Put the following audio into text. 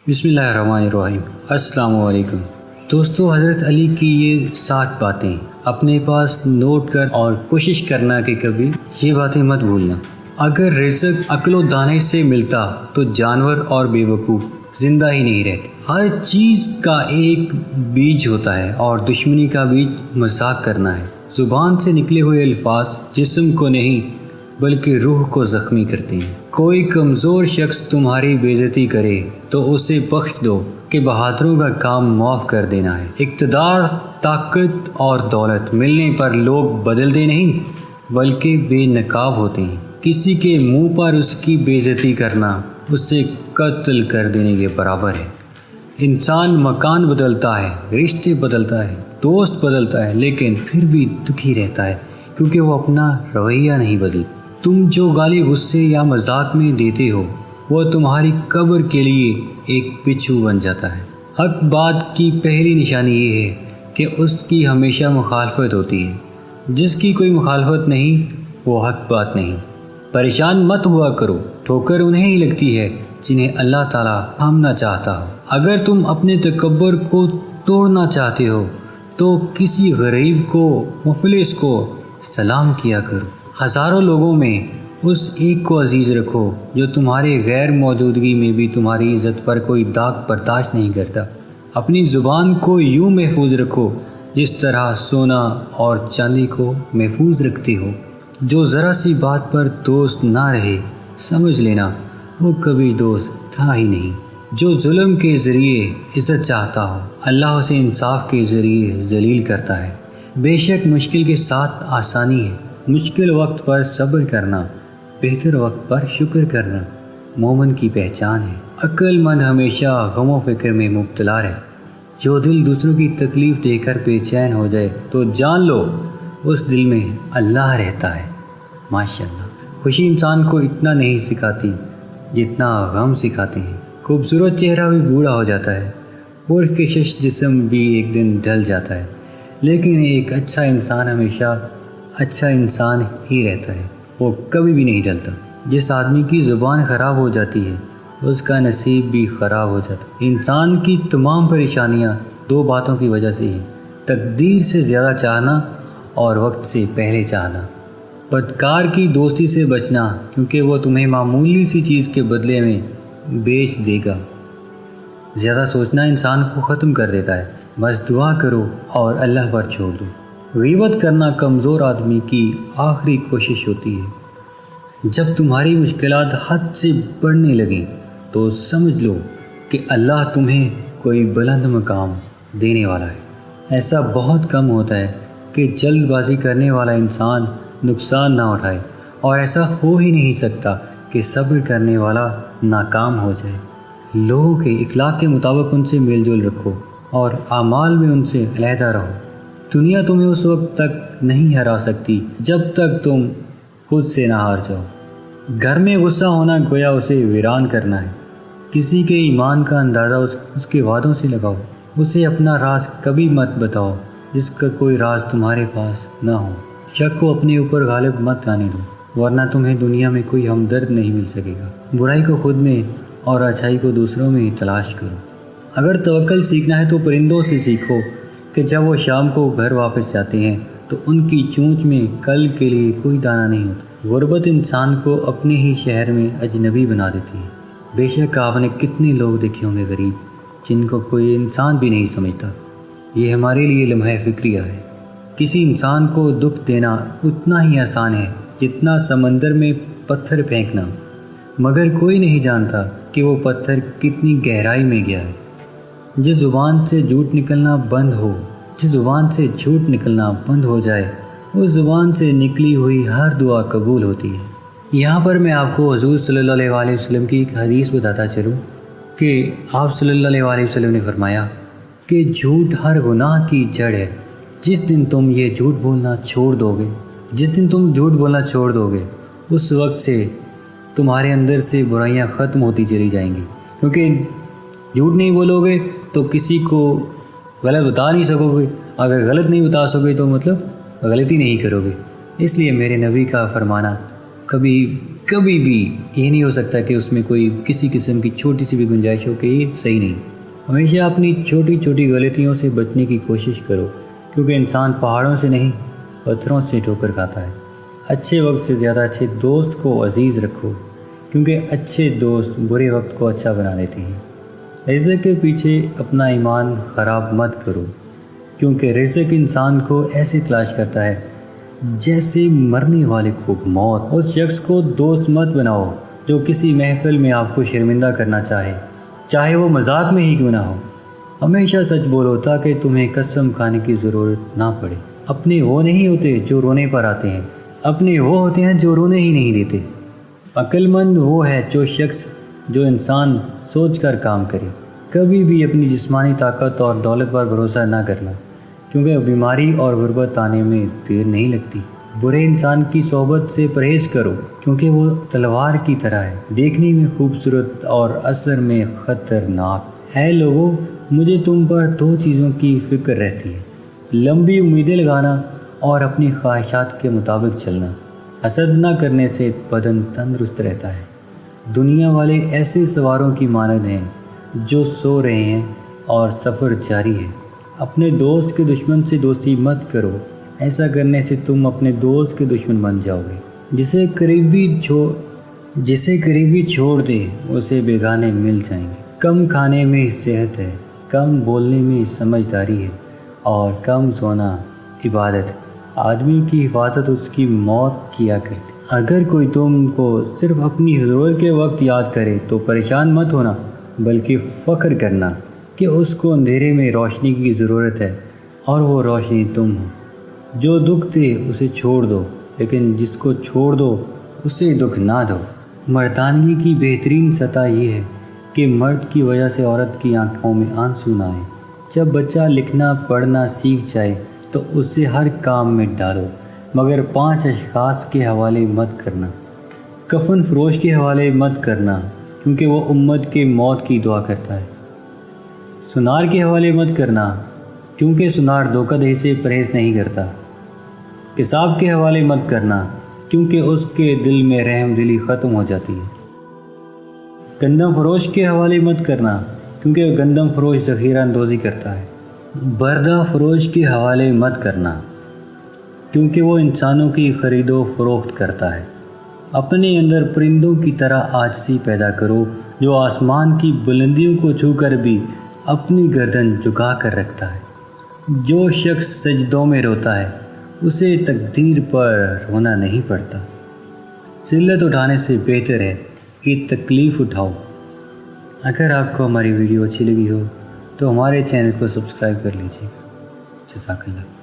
بسم اللہ الرحمن الرحیم۔ السلام علیکم دوستو، حضرت علی کی یہ 60 باتیں اپنے پاس نوٹ کر اور کوشش کرنا کہ کبھی یہ باتیں مت بھولنا۔ اگر رزق عقل و دانے سے ملتا تو جانور اور بے وقوف زندہ ہی نہیں رہتے۔ ہر چیز کا ایک بیج ہوتا ہے اور دشمنی کا بیج مذاق کرنا ہے۔ زبان سے نکلے ہوئے الفاظ جسم کو نہیں بلکہ روح کو زخمی کرتے ہیں۔ کوئی کمزور شخص تمہاری بے عزتی کرے تو اسے بخش دو کہ بہادروں کا کام معاف کر دینا ہے۔ اقتدار، طاقت اور دولت ملنے پر لوگ بدلتے نہیں بلکہ بے نقاب ہوتے ہیں۔ کسی کے منہ پر اس کی بے عزتی کرنا اسے قتل کر دینے کے برابر ہے۔ انسان مکان بدلتا ہے، رشتے بدلتا ہے، دوست بدلتا ہے، لیکن پھر بھی دکھی رہتا ہے کیونکہ وہ اپنا رویہ نہیں بدلتا۔ تم جو گالی غصے یا مذاق میں دیتے ہو وہ تمہاری قبر کے لیے ایک بچھو بن جاتا ہے۔ حق بات کی پہلی نشانی یہ ہے کہ اس کی ہمیشہ مخالفت ہوتی ہے۔ جس کی کوئی مخالفت نہیں وہ حق بات نہیں۔ پریشان مت ہوا کرو، ٹھوکر انہیں ہی لگتی ہے جنہیں اللہ تعالیٰ تھامنا چاہتا ہو۔ اگر تم اپنے تکبر کو توڑنا چاہتے ہو تو کسی غریب کو، مفلس کو سلام کیا کرو۔ ہزاروں لوگوں میں اس ایک کو عزیز رکھو جو تمہارے غیر موجودگی میں بھی تمہاری عزت پر کوئی داغ برداشت نہیں کرتا۔ اپنی زبان کو یوں محفوظ رکھو جس طرح سونا اور چاندی کو محفوظ رکھتے ہو۔ جو ذرا سی بات پر دوست نہ رہے سمجھ لینا وہ کبھی دوست تھا ہی نہیں۔ جو ظلم کے ذریعے عزت چاہتا ہو اللہ اسے انصاف کے ذریعے ذلیل کرتا ہے۔ بے شک مشکل کے ساتھ آسانی ہے۔ مشکل وقت پر صبر کرنا، بہتر وقت پر شکر کرنا مومن کی پہچان ہے۔ عقل مند ہمیشہ غم و فکر میں مبتلا رہے۔ جو دل دوسروں کی تکلیف دے کر بے چین ہو جائے تو جان لو اس دل میں اللہ رہتا ہے۔ ماشاءاللہ، خوشی انسان کو اتنا نہیں سکھاتی جتنا غم سکھاتے ہیں۔ خوبصورت چہرہ بھی بوڑھا ہو جاتا ہے، پرکشش جسم بھی ایک دن ڈل جاتا ہے، لیکن ایک اچھا انسان ہمیشہ اچھا انسان ہی رہتا ہے، وہ کبھی بھی نہیں ڈلتا۔ جس آدمی کی زبان خراب ہو جاتی ہے اس کا نصیب بھی خراب ہو جاتا ہے۔ انسان کی تمام پریشانیاں 2 باتوں کی وجہ سے ہیں: تقدیر سے زیادہ چاہنا اور وقت سے پہلے چاہنا۔ بدکار کی دوستی سے بچنا کیونکہ وہ تمہیں معمولی سی چیز کے بدلے میں بیچ دے گا۔ زیادہ سوچنا انسان کو ختم کر دیتا ہے۔ بس دعا کرو اور اللہ پر چھوڑ دو۔ غیبت کرنا کمزور آدمی کی آخری کوشش ہوتی ہے۔ جب تمہاری مشکلات حد سے بڑھنے لگیں تو سمجھ لو کہ اللہ تمہیں کوئی بلند مقام دینے والا ہے۔ ایسا بہت کم ہوتا ہے کہ جلد بازی کرنے والا انسان نقصان نہ اٹھائے، اور ایسا ہو ہی نہیں سکتا کہ صبر کرنے والا ناکام ہو جائے۔ لوگوں کے اخلاق کے مطابق ان سے میل جول رکھو اور اعمال میں ان سے علیحدہ رہو۔ دنیا تمہیں اس وقت تک نہیں ہرا سکتی جب تک تم خود سے نہ ہار جاؤ۔ گھر میں غصہ ہونا گویا اسے ویران کرنا ہے۔ کسی کے ایمان کا اندازہ اس کے وعدوں سے لگاؤ۔ اسے اپنا راز کبھی مت بتاؤ جس کا کوئی راز تمہارے پاس نہ ہو۔ شک کو اپنے اوپر غالب مت آنے دو، ورنہ تمہیں دنیا میں کوئی ہمدرد نہیں مل سکے گا۔ برائی کو خود میں اور اچھائی کو دوسروں میں تلاش کرو۔ اگر توکل سیکھنا ہے تو پرندوں سے سیکھو کہ جب وہ شام کو گھر واپس جاتے ہیں تو ان کی چونچ میں کل کے لیے کوئی دانہ نہیں ہوتا۔ غربت انسان کو اپنے ہی شہر میں اجنبی بنا دیتی ہے۔ بے شک آپ نے کتنے لوگ دیکھے ہوں گے غریب جن کو کوئی انسان بھی نہیں سمجھتا۔ یہ ہمارے لیے لمحہ فکریہ ہے۔ کسی انسان کو دکھ دینا اتنا ہی آسان ہے جتنا سمندر میں پتھر پھینکنا، مگر کوئی نہیں جانتا کہ وہ پتھر کتنی گہرائی میں گیا ہے۔ جس زبان سے جھوٹ نکلنا بند ہو جائے اس زبان سے نکلی ہوئی ہر دعا قبول ہوتی ہے۔ یہاں پر میں آپ کو حضور صلی اللہ علیہ وسلم کی ایک حدیث بتاتا چلوں کہ آپ صلی اللہ علیہ وسلم نے فرمایا کہ جھوٹ ہر گناہ کی جڑ ہے۔ جس دن تم یہ جھوٹ بولنا چھوڑ دو گے اس وقت سے تمہارے اندر سے برائیاں ختم ہوتی چلی جائیں گی، کیونکہ جھوٹ نہیں بولو گے تو کسی کو غلط بتا نہیں سکو گے۔ اگر غلط نہیں بتا سکو گے تو مطلب غلطی نہیں کرو گے۔ اس لیے میرے نبی کا فرمانا کبھی کبھی بھی یہ نہیں ہو سکتا کہ اس میں کوئی کسی قسم کی چھوٹی سی بھی گنجائش ہو کہ یہ صحیح نہیں۔ ہمیشہ اپنی چھوٹی چھوٹی غلطیوں سے بچنے کی کوشش کرو، کیونکہ انسان پہاڑوں سے نہیں پتھروں سے ٹھوکر کھاتا ہے۔ اچھے وقت سے زیادہ اچھے دوست کو عزیز رکھو، کیونکہ اچھے دوست برے وقت کو اچھا بنا دیتے ہیں۔ رزق کے پیچھے اپنا ایمان خراب مت کرو، کیونکہ رزق انسان کو ایسے تلاش کرتا ہے جیسے مرنے والے کو موت۔ اس شخص کو دوست مت بناؤ جو کسی محفل میں آپ کو شرمندہ کرنا چاہے وہ مذاق میں ہی کیوں نہ ہو۔ ہمیشہ سچ بولو تاکہ تمہیں قسم کھانے کی ضرورت نہ پڑے۔ اپنے وہ نہیں ہوتے جو رونے پر آتے ہیں، اپنے وہ ہوتے ہیں جو رونے ہی نہیں دیتے۔ عقل مند وہ ہے جو انسان سوچ کر کام کرے۔ کبھی بھی اپنی جسمانی طاقت اور دولت پر بھروسہ نہ کرنا، کیونکہ بیماری اور غربت آنے میں دیر نہیں لگتی۔ برے انسان کی صحبت سے پرہیز کرو، کیونکہ وہ تلوار کی طرح ہے، دیکھنے میں خوبصورت اور اثر میں خطرناک۔ اے لوگو، مجھے تم پر 2 چیزوں کی فکر رہتی ہے: لمبی امیدیں لگانا اور اپنی خواہشات کے مطابق چلنا۔ حسد نہ کرنے سے بدن تندرست رہتا ہے۔ دنیا والے ایسے سواروں کی مانند ہیں جو سو رہے ہیں اور سفر جاری ہے۔ اپنے دوست کے دشمن سے دوستی مت کرو، ایسا کرنے سے تم اپنے دوست کے دشمن بن جاؤ گے۔ جسے قریبی چھوڑ دے اسے بیگانے مل جائیں گے۔ کم کھانے میں صحت ہے، کم بولنے میں سمجھداری ہے، اور کم سونا عبادت۔ آدمی کی حفاظت اس کی موت کیا کرتی۔ اگر کوئی تم کو صرف اپنی ضرورت کے وقت یاد کرے تو پریشان مت ہونا، بلکہ فخر کرنا کہ اس کو اندھیرے میں روشنی کی ضرورت ہے اور وہ روشنی تم ہو۔ جو دکھ دے اسے چھوڑ دو، لیکن جس کو چھوڑ دو اسے دکھ نہ دو۔ مردانگی کی بہترین سطح یہ ہے کہ مرد کی وجہ سے عورت کی آنکھوں میں آنسو نہ آئے۔ جب بچہ لکھنا پڑھنا سیکھ جائے تو اسے ہر کام میں ڈالو، مگر 5 اشخاص کے حوالے مت کرنا۔ کفن فروش کے حوالے مت کرنا، کیونکہ وہ امت کے موت کی دعا کرتا ہے۔ سنار کے حوالے مت کرنا، کیونکہ سنار دھوکہ دہی سے پرہیز نہیں کرتا۔ قصاب کے حوالے مت کرنا، کیونکہ اس کے دل میں رحم دلی ختم ہو جاتی ہے۔ گندم فروش کے حوالے مت کرنا، کیونکہ گندم فروش ذخیرہ اندوزی کرتا ہے۔ بردہ فروش کے حوالے مت کرنا، کیونکہ وہ انسانوں کی خرید و فروخت کرتا ہے۔ اپنے اندر پرندوں کی طرح عاجزی پیدا کرو، جو آسمان کی بلندیوں کو چھو کر بھی اپنی گردن جھکا کر رکھتا ہے۔ جو شخص سجدوں میں روتا ہے اسے تقدیر پر رونا نہیں پڑتا۔ ذلت اٹھانے سے بہتر ہے کہ تکلیف اٹھاؤ۔ اگر آپ کو ہماری ویڈیو اچھی لگی ہو تو ہمارے چینل کو سبسکرائب کر لیجیے گا۔ جزاک اللہ۔